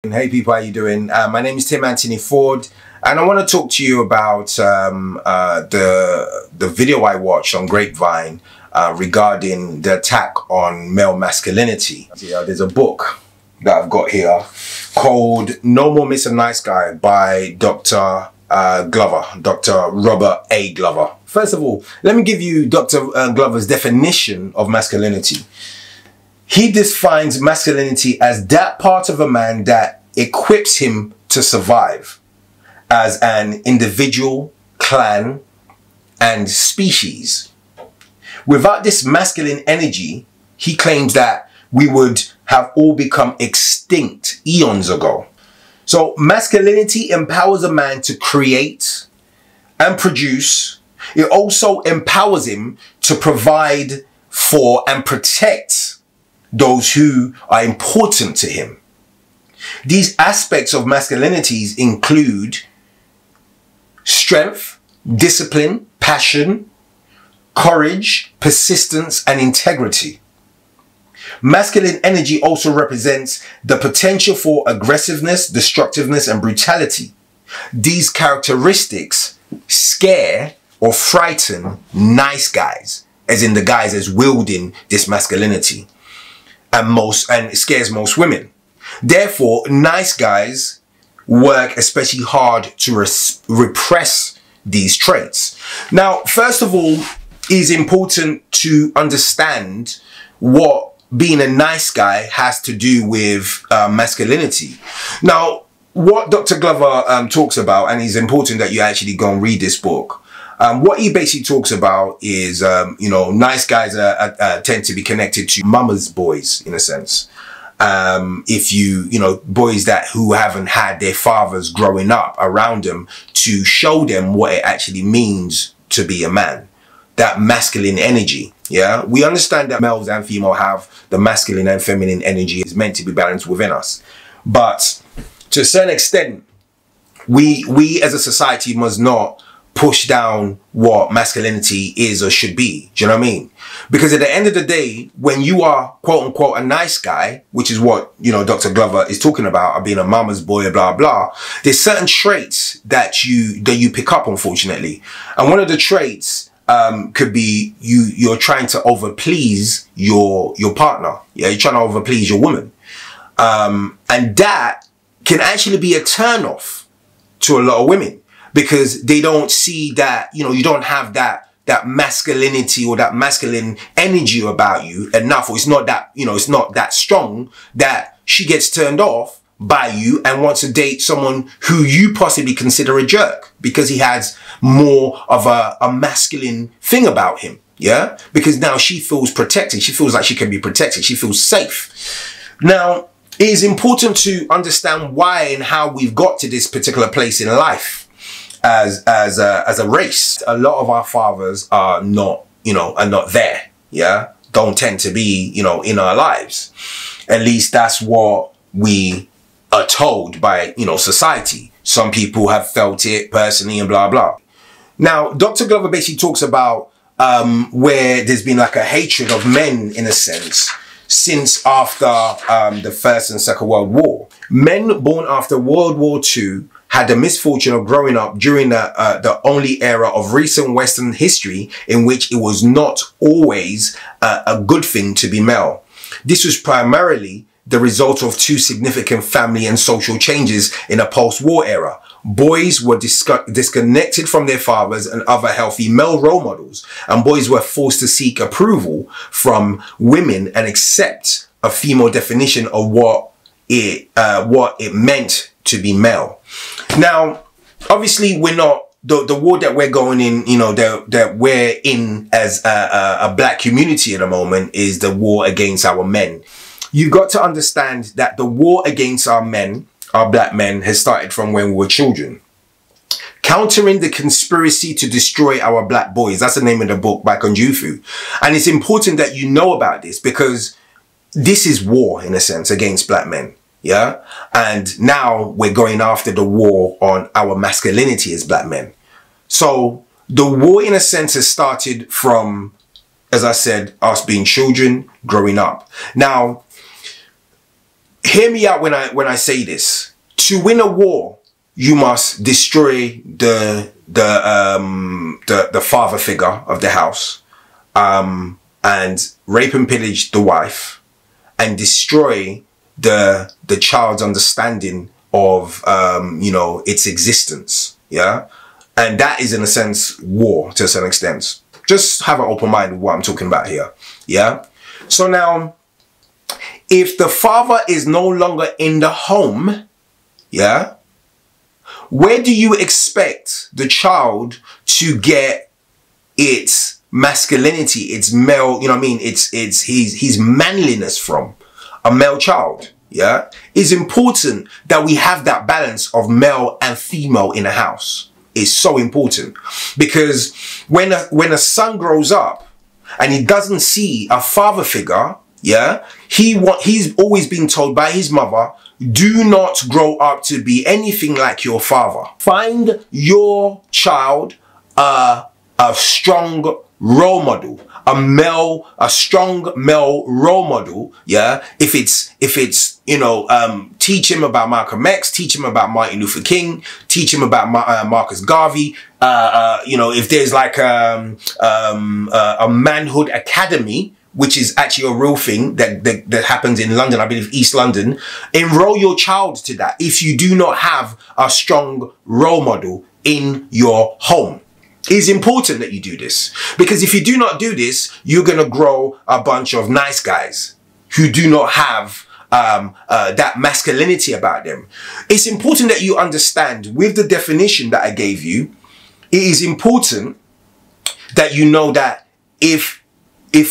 Hey people, how you doing? My name is Tim Anthony Ford, and I want to talk to you about the video I watched on Grapevine regarding the attack on male masculinity. There's a book that I've got here called No More Mr. Nice Guy by Dr. Glover, Dr. Robert A. Glover. First of all, let me give you Dr. Glover's definition of masculinity. He defines masculinity as that part of a man that equips him to survive as an individual, clan, and species. Without this masculine energy, he claims that we would have all become extinct eons ago. So masculinity empowers a man to create and produce. It also empowers him to provide for and protect those who are important to him. These aspects of masculinities include strength, discipline, passion, courage, persistence, and integrity. Masculine energy also represents the potential for aggressiveness, destructiveness, and brutality. These characteristics scare or frighten nice guys, as in the guys as wielding this masculinity. And it scares most women. Therefore, nice guys work especially hard to repress these traits. Now, first of all, it's important to understand what being a nice guy has to do with masculinity. Now, what Dr. Glover talks about, and it's important that you actually go and read this book. What he basically talks about is, nice guys tend to be connected to mama's boys, in a sense. Boys who haven't had their fathers growing up around them to show them what it actually means to be a man. That masculine energy, yeah? We understand that males and female have the masculine and feminine energy is meant to be balanced within us. But to a certain extent, we as a society must not push down what masculinity is or should be. Do you know what I mean? Because at the end of the day, when you are quote unquote a nice guy, which is what, Dr. Glover is talking about, being a mama's boy, blah, blah, there's certain traits that you pick up, unfortunately. And one of the traits could be you're trying to overplease your partner. Yeah, you're trying to overplease your woman. And that can actually be a turnoff to a lot of women, because they don't see that, you don't have that masculinity or that masculine energy about you enough, or it's not that, it's not that strong that she gets turned off by you and wants to date someone who you possibly consider a jerk because he has more of a masculine thing about him. Yeah. Because now she feels protected. She feels like she can be protected. She feels safe. Now, it is important to understand why and how we've got to this particular place in life. As a race, a lot of our fathers are not there. Yeah, don't tend to be, in our lives. At least that's what we are told by, society. Some people have felt it personally and blah, blah. Now, Dr. Glover basically talks about where there's been like a hatred of men, in a sense, since after the First and Second World War. Men born after World War II had the misfortune of growing up during the only era of recent Western history in which it was not always a good thing to be male. This was primarily the result of two significant family and social changes in a post-war era. Boys were disconnected from their fathers and other healthy male role models, and boys were forced to seek approval from women and accept a female definition of what it meant to be male. Now, obviously, we're not the war that we're going in, that we're in as a black community at the moment is the war against our men. You've got to understand that the war against our men, our black men, has started from when we were children. Countering the conspiracy to destroy our black boys. That's the name of the book by Konjufu. And it's important that you know about this because this is war, in a sense, against black men. Yeah. And now we're going after the war on our masculinity as black men. So the war, in a sense, has started from, as I said, us being children growing up. Now, hear me out when I say this. To win a war, you must destroy the father figure of the house, and rape and pillage the wife, and destroy the child's understanding of you know, its existence. Yeah, and that is in a sense war to a certain extent. Just have an open mind with what I'm talking about here. Yeah. So now, if the father is no longer in the home, yeah, where do you expect the child to get its masculinity, its male, you know what I mean, his manliness from? A male child, yeah? It's important that we have that balance of male and female in a house. It's so important, because when a son grows up and he doesn't see a father figure, yeah, he's always been told by his mother, do not grow up to be anything like your father. Find your child a strong role model, a strong male role model. Yeah, if it's you know, teach him about Malcolm X, teach him about Martin Luther King, teach him about Marcus Garvey. You know, if there's like a manhood academy, which is actually a real thing that happens in London, I believe East London, enroll your child to that if you do not have a strong role model in your home. It's important that you do this, because if you do not do this, you're going to grow a bunch of nice guys who do not have that masculinity about them. It's important that you understand, with the definition that I gave you, it is important that you know that if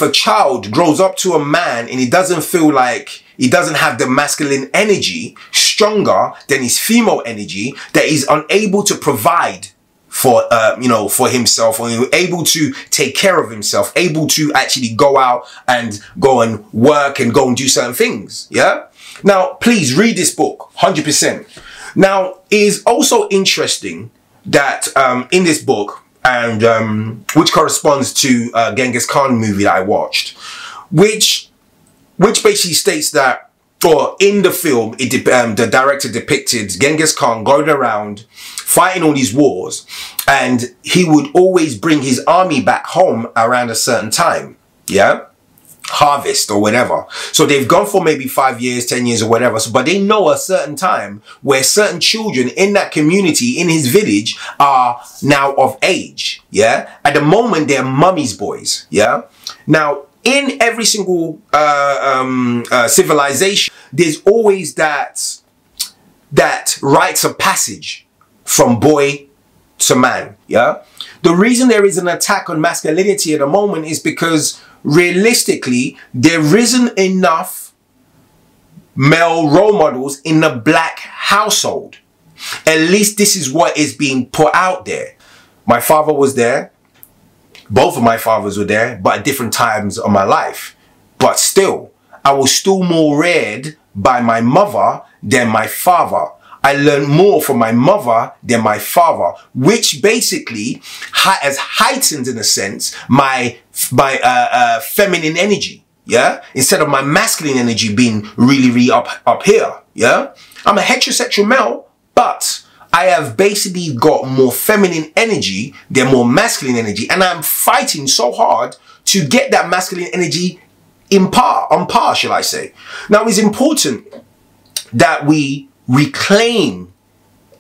a child grows up to a man and he doesn't feel like he doesn't have the masculine energy stronger than his female energy, that he's unable to provide for you know, for himself, or able to take care of himself, able to actually go out and go and work and go and do certain things. Yeah. Now, please read this book 100%. Now, it is also interesting that in this book, and which corresponds to Genghis Khan movie that I watched, which basically states that, or in the film, the director depicted Genghis Khan going around fighting all these wars, and he would always bring his army back home around a certain time, yeah, harvest or whatever. So they've gone for maybe 5 years, 10 years or whatever, so, but they know a certain time where certain children in that community, in his village, are now of age, yeah. At the moment, they're mummy's boys, yeah. Now, in every single civilization, there's always that rites of passage from boy to man, yeah? The reason there is an attack on masculinity at the moment is because realistically, there isn't enough male role models in the black household. At least this is what is being put out there. My father was there. Both of my fathers were there, but at different times of my life. But still, I was still more reared by my mother than my father. I learned more from my mother than my father, which basically has heightened, in a sense, my feminine energy. Yeah, instead of my masculine energy being really up here. Yeah, I'm a heterosexual male, but I have basically got more feminine energy than more masculine energy, and I'm fighting so hard to get that masculine energy on par, shall I say. Now, it's important that we reclaim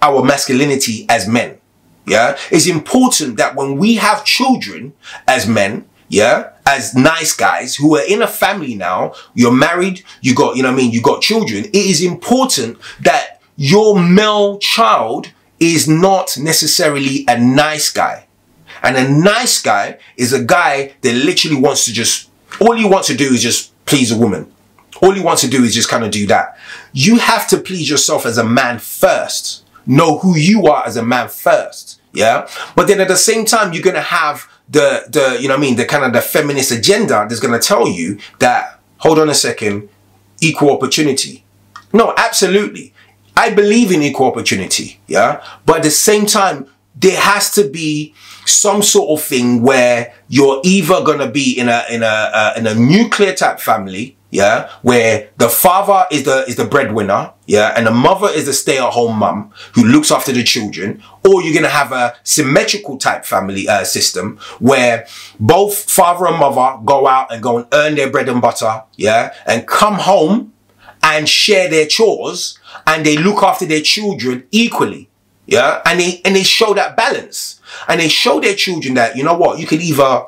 our masculinity as men. Yeah, it's important that when we have children as men, yeah, as nice guys who are in a family now, you're married, you got, you know what I mean, you got children. It is important that your male child is not necessarily a nice guy. And a nice guy is a guy that literally wants to just, all he wants to do is just please a woman. All he wants to do is just kind of do that. You have to please yourself as a man first. Know who you are as a man first. Yeah. But then at the same time, you're going to have the you know what I mean, the kind of the feminist agenda that's going to tell you that, hold on a second, equal opportunity. No, absolutely. I believe in equal opportunity. Yeah. But at the same time, there has to be some sort of thing where you're either going to be in a nuclear type family, yeah, where the father is the breadwinner, yeah, and the mother is the stay-at-home mum who looks after the children, or you're gonna have a symmetrical type family system where both father and mother go out and go and earn their bread and butter, yeah, and come home and share their chores, and they look after their children equally, yeah, and they show that balance, and they show their children that, you know what, you can either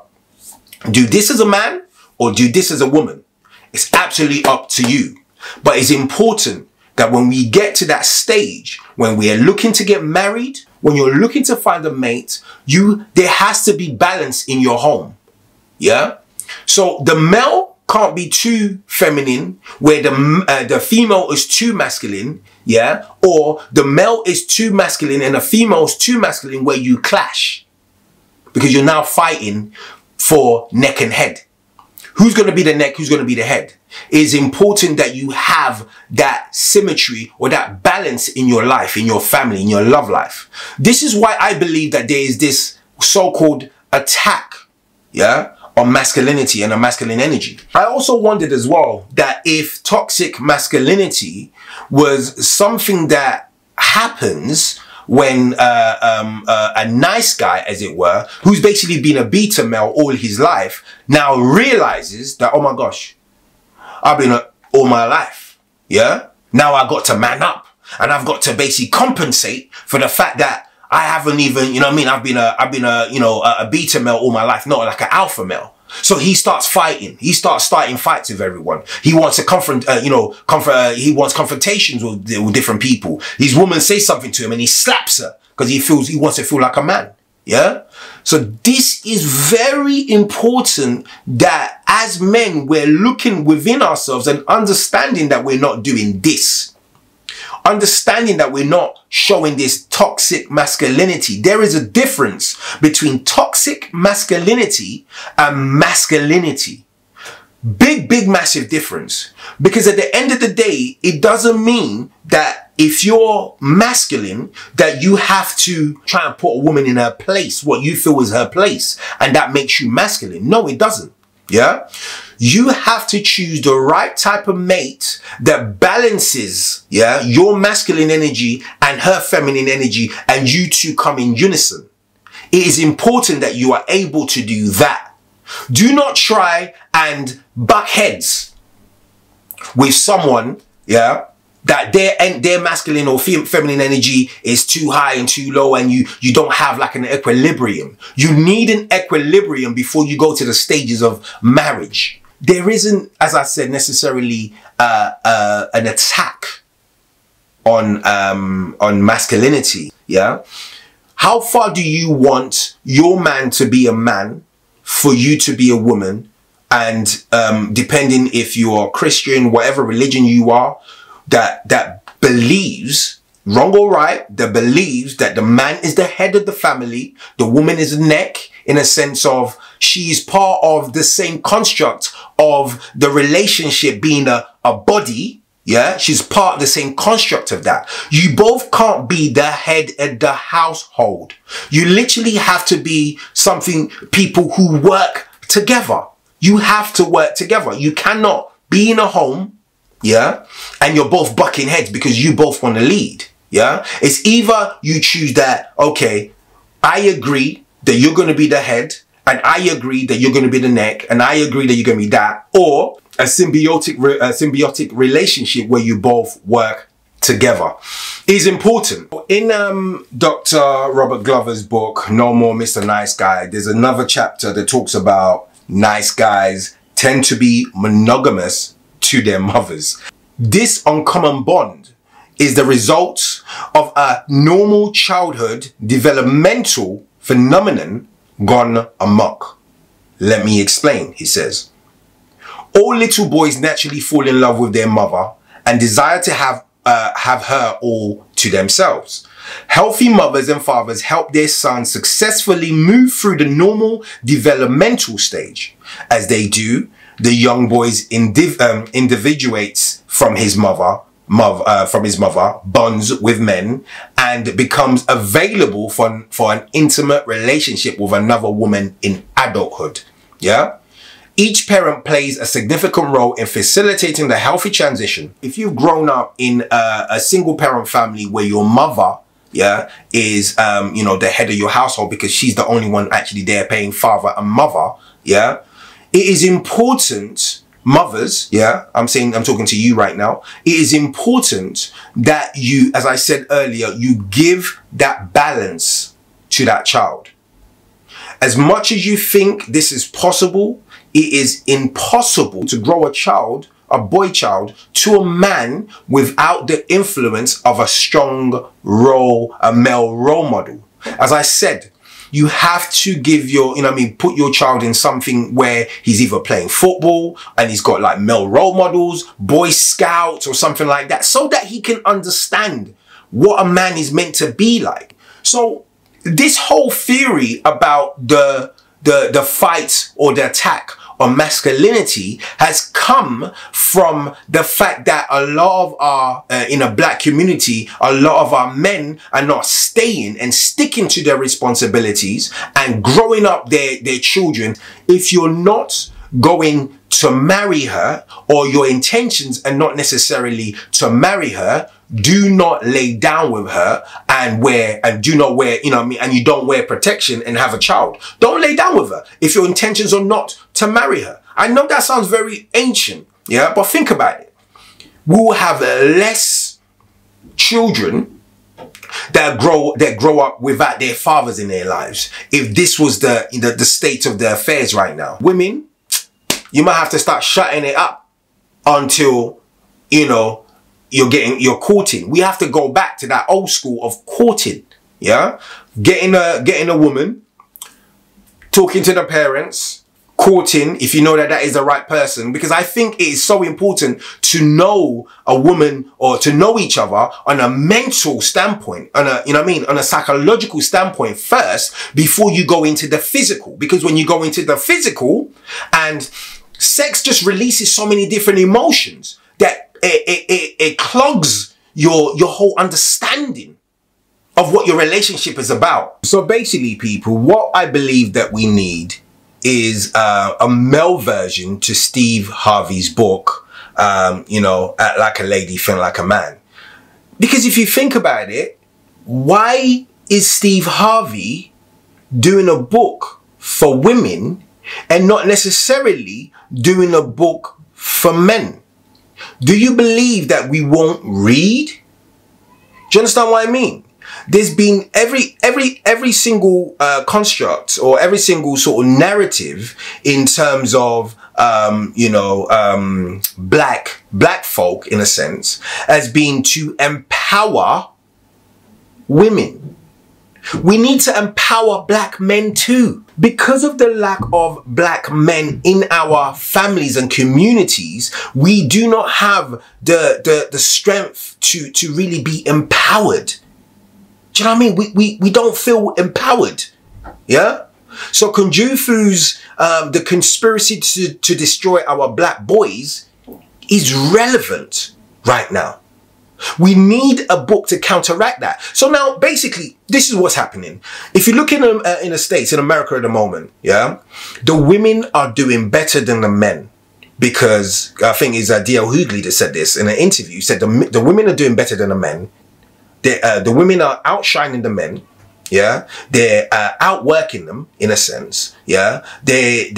do this as a man or do this as a woman. It's absolutely up to you. But it's important that when we get to that stage, when we are looking to get married, when you're looking to find a mate, there has to be balance in your home. Yeah? So the male can't be too feminine, where the female is too masculine, yeah? Or the male is too masculine and the female is too masculine, where you clash. Because you're now fighting for neck and head. Who's going to be the neck? Who's going to be the head? It is important that you have that symmetry or that balance in your life, in your family, in your love life. This is why I believe that there is this so-called attack, yeah, on masculinity and a masculine energy. I also wondered as well that if toxic masculinity was something that happens when a nice guy, as it were, who's basically been a beta male all his life, now realizes that, oh my gosh, I've been all my life, yeah? Now I got to man up, and I've got to basically compensate for the fact that I haven't even, you know what I mean, I've been a beta male all my life, not like an alpha male. So he starts fighting. He starts starting fights with everyone. He wants to he wants confrontations with different people. His woman says something to him and he slaps her because he wants to feel like a man. Yeah. So this is very important, that as men, we're looking within ourselves and understanding that we're not doing this. Understanding that we're not showing this toxic masculinity. There is a difference between toxic masculinity and masculinity. Big, massive difference. Because at the end of the day, it doesn't mean that if you're masculine, that you have to try and put a woman in her place, what you feel is her place, and that makes you masculine. No, it doesn't. Yeah? You have to choose the right type of mate that balances, yeah, your masculine energy and her feminine energy, and you two come in unison. It is important that you are able to do that. Do not try and butt heads with someone, yeah, that their masculine or feminine energy is too high and too low, and you don't have like an equilibrium. You need an equilibrium before you go to the stages of marriage. There isn't, as I said, necessarily an attack on masculinity. Yeah. How far do you want your man to be a man for you to be a woman? And depending if you are Christian, whatever religion you are, that believes, wrong or right, that believes that the man is the head of the family, the woman is the neck, in a sense of she is part of the same construct of the relationship being a body, yeah? She's part of the same construct of that. You both can't be the head of the household. You literally have to be people who work together. You have to work together. You cannot be in a home, yeah, and you're both bucking heads because you both want to lead, yeah? It's either you choose that, okay, I agree that you're going to be the head, and I agree that you're going to be the neck, and I agree that you're going to be that, or a symbiotic relationship where you both work together is important. In Dr. Robert Glover's book, No More Mr. Nice Guy, there's another chapter that talks about nice guys tend to be monogamous to their mothers. This uncommon bond is the result of a normal childhood developmental phenomenon gone amok. Let me explain, he says. All little boys naturally fall in love with their mother and desire to have her all to themselves. Healthy mothers and fathers help their sons successfully move through the normal developmental stage. As they do, the young boy individuates from his mother, bonds with men, and becomes available for an intimate relationship with another woman in adulthood. Yeah? Each parent plays a significant role in facilitating the healthy transition. If you've grown up in a single parent family where your mother, yeah, is, you know, the head of your household because she's the only one actually there paying father and mother, yeah, it is important, mothers, yeah, I'm talking to you right now. It is important that you, as I said earlier, you give that balance to that child. As much as you think this is possible, it is impossible to grow a child, a boy child, to a man without the influence of a strong a male role model. As I said, you have to give your, you know what I mean, put your child in something where he's either playing football and he's got like male role models, Boy Scouts or something like that, so that he can understand what a man is meant to be like. So this whole theory about the fight or the attack on masculinity has come from the fact that a lot of our, in a black community, a lot of our men are not staying and sticking to their responsibilities and growing up their children. If you're not going to marry her, or your intentions are not necessarily to marry her, do not lay down with her and do not wear, you know what I mean, and you don't wear protection and have a child. Don't lay down with her if your intentions are not to marry her. I know that sounds very ancient, yeah, but think about it. We will have less children that grow up without their fathers in their lives if this was the state of the affairs right now. Women, you might have to start shutting it up until, you know, you're courting. We have to go back to that old school of courting, yeah? Getting a woman, talking to the parents, courting, if you know that that is the right person, because I think it is so important to know a woman or to know each other on a mental standpoint, on a, you know what I mean, on a psychological standpoint first, before you go into the physical. Because when you go into the physical, and sex just releases so many different emotions that it clogs your whole understanding of what your relationship is about. So basically, people, what I believe that we need is a male version to Steve Harvey's book, you know, Act Like a Lady, Think Like a Man. Because if you think about it, why is Steve Harvey doing a book for women and not necessarily doing a book for men? Do you believe that we won't read? Do you understand what I mean? There's been every single construct or every single sort of narrative in terms of you know, black folk, in a sense, has been to empower women. We need to empower black men too. Because of the lack of black men in our families and communities, we do not have the strength to really be empowered. Do you know what I mean? We don't feel empowered. Yeah? So Kunjufu's the conspiracy to destroy our black boys is relevant right now. We need a book to counteract that. So now, basically, this is what's happening. If you look in the States, in America at the moment, yeah, the women are doing better than the men. Because I think it's D.L. Hughley that said this in an interview. He said the women are doing better than the men. The women are outshining the men. Yeah, they're outworking them in a sense. Yeah, they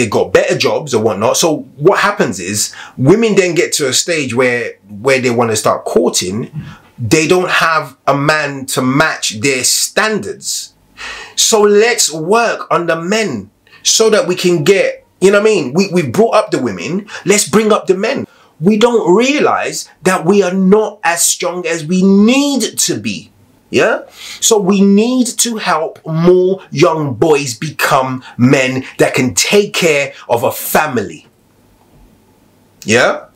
got better jobs or whatnot. So what happens is women then get to a stage where they want to start courting. They don't have a man to match their standards. So let's work on the men so that we can get, you know what I mean? We've brought up the women. Let's bring up the men. We don't realize that we are not as strong as we need to be. Yeah, so we need to help more young boys become men that can take care of a family. Yeah,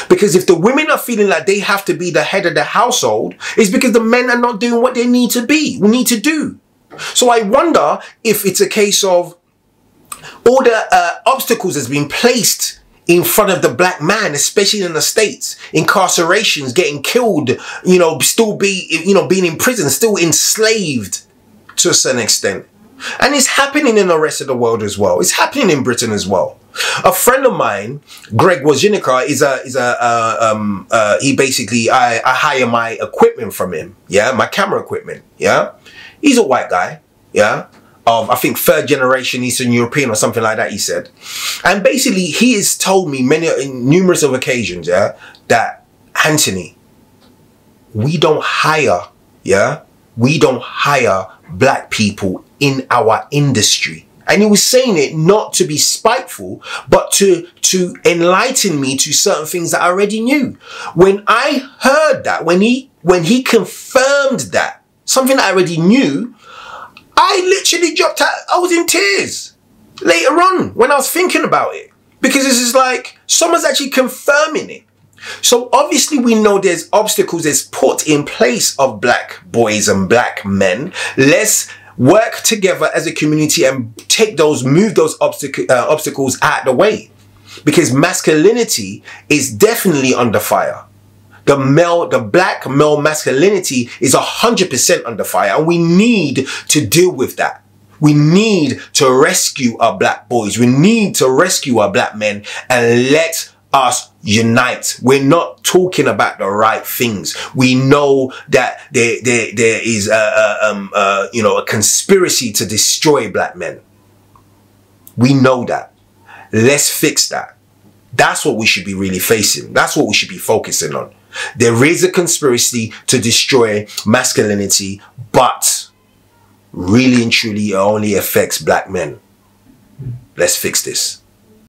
because if the women are feeling like they have to be the head of the household, it's because the men are not doing what they need to do. So I wonder if it's a case of all the obstacles that's been placed in front of the black man, especially in the States, incarcerations, getting killed, you know, being in prison, still enslaved to a certain extent. And it's happening in the rest of the world as well. It's happening in Britain as well. A friend of mine, Greg Wojcicki, he basically, I hire my equipment from him. Yeah, my camera equipment. Yeah, he's a white guy. Yeah, of I think 3rd generation Eastern European or something like that. He said, and basically he has told me numerous of occasions, yeah, that Anthony, we don't hire, yeah, we don't hire black people in our industry. And he was saying it not to be spiteful, but to enlighten me to certain things that I already knew. When I heard that, when he confirmed that, something that I already knew, I literally dropped out. I was in tears later on when I was thinking about it. Because this is like, someone's actually confirming it. So obviously we know there's obstacles that's put in place of black boys and black men. Let's work together as a community and move those obstacles out the way. Because masculinity is definitely under fire. The black male masculinity is 100% under fire, and we need to deal with that. We need to rescue our black boys. We need to rescue our black men and let us unite. We're not talking about the right things. We know that there is a conspiracy to destroy black men. We know that. Let's fix that. That's what we should be really facing. That's what we should be focusing on. There is a conspiracy to destroy masculinity, but really and truly it only affects black men. Let's fix this.